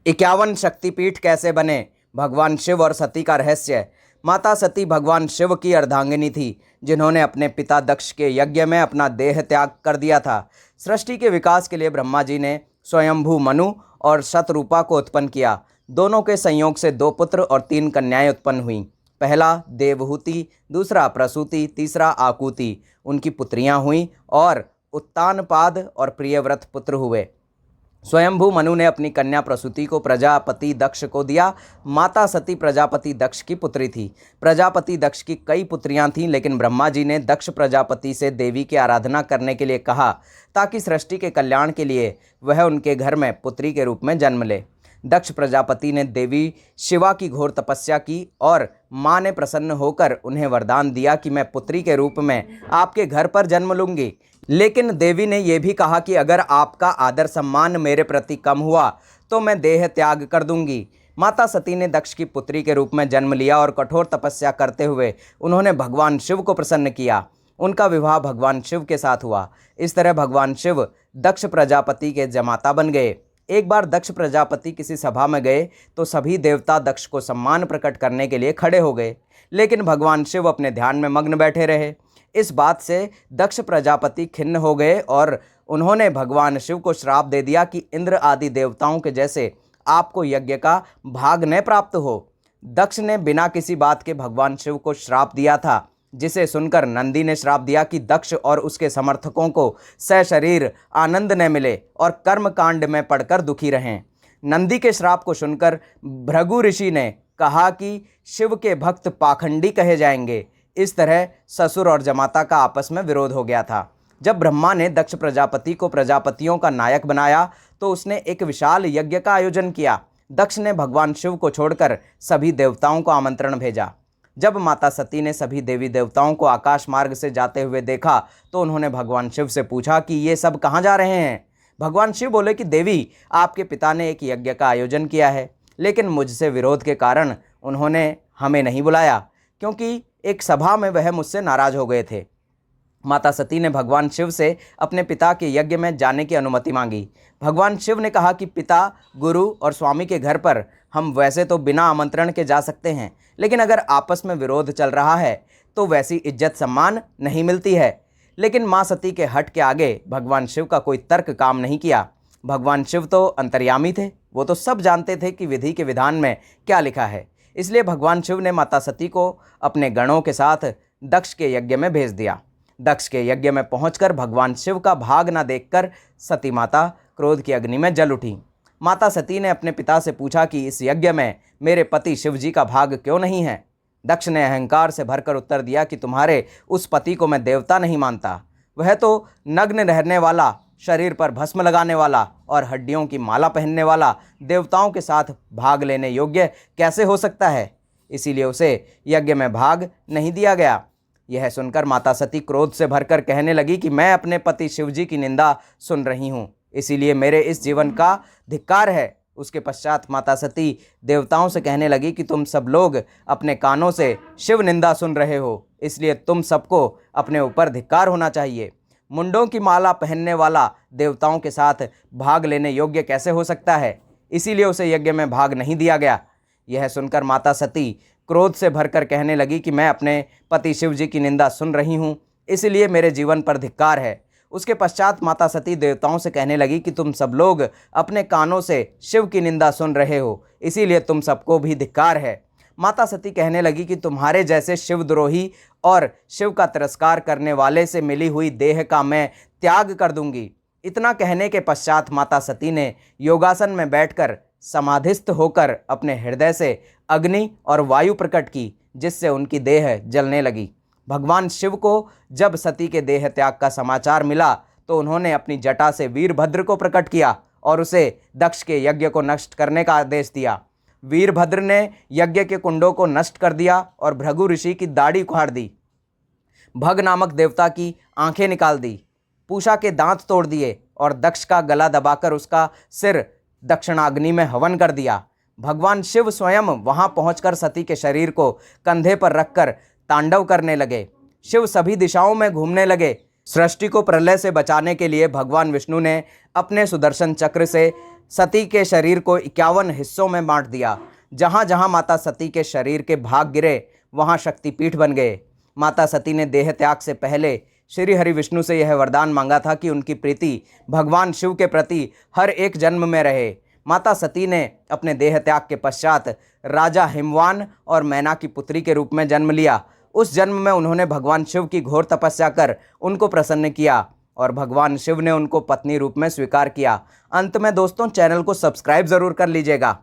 51 शक्तिपीठ कैसे बने? भगवान शिव और सती का रहस्य। माता सती भगवान शिव की अर्धांगिनी थी, जिन्होंने अपने पिता दक्ष के यज्ञ में अपना देह त्याग कर दिया था। सृष्टि के विकास के लिए ब्रह्मा जी ने स्वयंभू मनु और शतरूपा को उत्पन्न किया। दोनों के संयोग से 2 पुत्र और 3 कन्याएं उत्पन्न हुईं। पहला देवहूति, दूसरा प्रसूति, तीसरा आकुति उनकी पुत्रियां हुईं और उत्तानपाद और प्रियव्रत पुत्र हुए। स्वयंभू मनु ने अपनी कन्या प्रसूति को प्रजापति दक्ष को दिया। माता सती प्रजापति दक्ष की पुत्री थी। प्रजापति दक्ष की कई पुत्रियां थीं, लेकिन ब्रह्मा जी ने दक्ष प्रजापति से देवी की आराधना करने के लिए कहा, ताकि सृष्टि के कल्याण के लिए वह उनके घर में पुत्री के रूप में जन्म ले। दक्ष प्रजापति ने देवी शिवा की घोर तपस्या की और माँ ने प्रसन्न होकर उन्हें वरदान दिया कि मैं पुत्री के रूप में आपके घर पर जन्म लूंगी। लेकिन देवी ने यह भी कहा कि अगर आपका आदर सम्मान मेरे प्रति कम हुआ तो मैं देह त्याग कर दूंगी। माता सती ने दक्ष की पुत्री के रूप में जन्म लिया और कठोर तपस्या करते हुए उन्होंने भगवान शिव को प्रसन्न किया। उनका विवाह भगवान शिव के साथ हुआ। इस तरह भगवान शिव दक्ष प्रजापति के जमाता बन गए। एक बार दक्ष प्रजापति किसी सभा में गए तो सभी देवता दक्ष को सम्मान प्रकट करने के लिए खड़े हो गए, लेकिन भगवान शिव अपने ध्यान में मग्न बैठे रहे। इस बात से दक्ष प्रजापति खिन्न हो गए और उन्होंने भगवान शिव को श्राप दे दिया कि इंद्र आदि देवताओं के जैसे आपको यज्ञ का भाग न प्राप्त हो। दक्ष ने बिना किसी बात के भगवान शिव को श्राप दिया था, जिसे सुनकर नंदी ने श्राप दिया कि दक्ष और उसके समर्थकों को सशरीर आनंद न मिले और कर्म कांड में पड़कर दुखी रहें। नंदी के श्राप को सुनकर भृगु ऋषि ने कहा कि शिव के भक्त पाखंडी कहे जाएंगे। इस तरह ससुर और जमाता का आपस में विरोध हो गया था। जब ब्रह्मा ने दक्ष प्रजापति को प्रजापतियों का नायक बनाया तो उसने एक विशाल यज्ञ का आयोजन किया। दक्ष ने भगवान शिव को छोड़कर सभी देवताओं को आमंत्रण भेजा। जब माता सती ने सभी देवी देवताओं को आकाश मार्ग से जाते हुए देखा तो उन्होंने भगवान शिव से पूछा कि ये सब कहाँ जा रहे हैं। भगवान शिव बोले कि देवी, आपके पिता ने एक यज्ञ का आयोजन किया है, लेकिन मुझसे विरोध के कारण उन्होंने हमें नहीं बुलाया, क्योंकि एक सभा में वह मुझसे नाराज हो गए थे। माता सती ने भगवान शिव से अपने पिता के यज्ञ में जाने की अनुमति मांगी। भगवान शिव ने कहा कि पिता, गुरु और स्वामी के घर पर हम वैसे तो बिना आमंत्रण के जा सकते हैं, लेकिन अगर आपस में विरोध चल रहा है तो वैसी इज्जत सम्मान नहीं मिलती है। लेकिन माँ सती के हट के आगे भगवान शिव का कोई तर्क काम नहीं किया। भगवान शिव तो अंतर्यामी थे, वो तो सब जानते थे कि विधि के विधान में क्या लिखा है। इसलिए भगवान शिव ने माता सती को अपने गणों के साथ दक्ष के यज्ञ में भेज दिया। दक्ष के यज्ञ में पहुंचकर भगवान शिव का भाग न देखकर सती माता क्रोध की अग्नि में जल उठी। माता सती ने अपने पिता से पूछा कि इस यज्ञ में मेरे पति शिव जी का भाग क्यों नहीं है। दक्ष ने अहंकार से भरकर उत्तर दिया कि तुम्हारे उस पति को मैं देवता नहीं मानता। वह तो नग्न रहने वाला, शरीर पर भस्म लगाने वाला और हड्डियों की माला पहनने वाला देवताओं के साथ भाग लेने योग्य कैसे हो सकता है, इसीलिए उसे यज्ञ में भाग नहीं दिया गया। यह सुनकर माता सती क्रोध से भरकर कहने लगी कि मैं अपने पति शिवजी की निंदा सुन रही हूँ, इसीलिए मेरे इस जीवन का धिक्कार है। उसके पश्चात माता सती देवताओं से कहने लगी कि तुम सब लोग अपने कानों से शिव निंदा सुन रहे हो, इसलिए तुम सबको अपने ऊपर धिक्कार होना चाहिए। मुंडों की माला पहनने वाला देवताओं के साथ भाग लेने योग्य कैसे हो सकता है, इसीलिए उसे यज्ञ में भाग नहीं दिया गया। यह सुनकर माता सती क्रोध से भरकर कहने लगी कि मैं अपने पति शिव जी की निंदा सुन रही हूँ, इसलिए मेरे जीवन पर धिक्कार है। उसके पश्चात माता सती देवताओं से कहने लगी कि तुम सब लोग अपने कानों से शिव की निंदा सुन रहे हो, इसीलिए तुम सबको भी धिक्कार है। माता सती कहने लगी कि तुम्हारे जैसे शिवद्रोही और शिव का तिरस्कार करने वाले से मिली हुई देह का मैं त्याग कर दूंगी। इतना कहने के पश्चात माता सती ने योगासन में बैठकर समाधिस्थ होकर अपने हृदय से अग्नि और वायु प्रकट की, जिससे उनकी देह जलने लगी। भगवान शिव को जब सती के देह त्याग का समाचार मिला तो उन्होंने अपनी जटा से वीरभद्र को प्रकट किया और उसे दक्ष के यज्ञ को नष्ट करने का आदेश दिया। वीरभद्र ने यज्ञ के कुंडों को नष्ट कर दिया और भृगु ऋषि की दाढ़ी उखाड़ दी। भग नामक देवता की आंखें निकाल दी, पूषा के दांत तोड़ दिए और दक्ष का गला दबाकर उसका सिर दक्षिणाग्नि में हवन कर दिया। भगवान शिव स्वयं वहां पहुंचकर सती के शरीर को कंधे पर रखकर तांडव करने लगे। शिव सभी दिशाओं में घूमने लगे। सृष्टि को प्रलय से बचाने के लिए भगवान विष्णु ने अपने सुदर्शन चक्र से सती के शरीर को 51 हिस्सों में बांट दिया। जहाँ जहाँ माता सती के शरीर के भाग गिरे वहाँ शक्तिपीठ बन गए। माता सती ने देह त्याग से पहले श्री हरि विष्णु से यह वरदान मांगा था कि उनकी प्रीति भगवान शिव के प्रति हर एक जन्म में रहे। माता सती ने अपने देह त्याग के पश्चात राजा हिमवान और मैना की पुत्री के रूप में जन्म लिया। उस जन्म में उन्होंने भगवान शिव की घोर तपस्या कर उनको प्रसन्न किया और भगवान शिव ने उनको पत्नी रूप में स्वीकार किया। अंत में दोस्तों, चैनल को सब्सक्राइब ज़रूर कर लीजिएगा।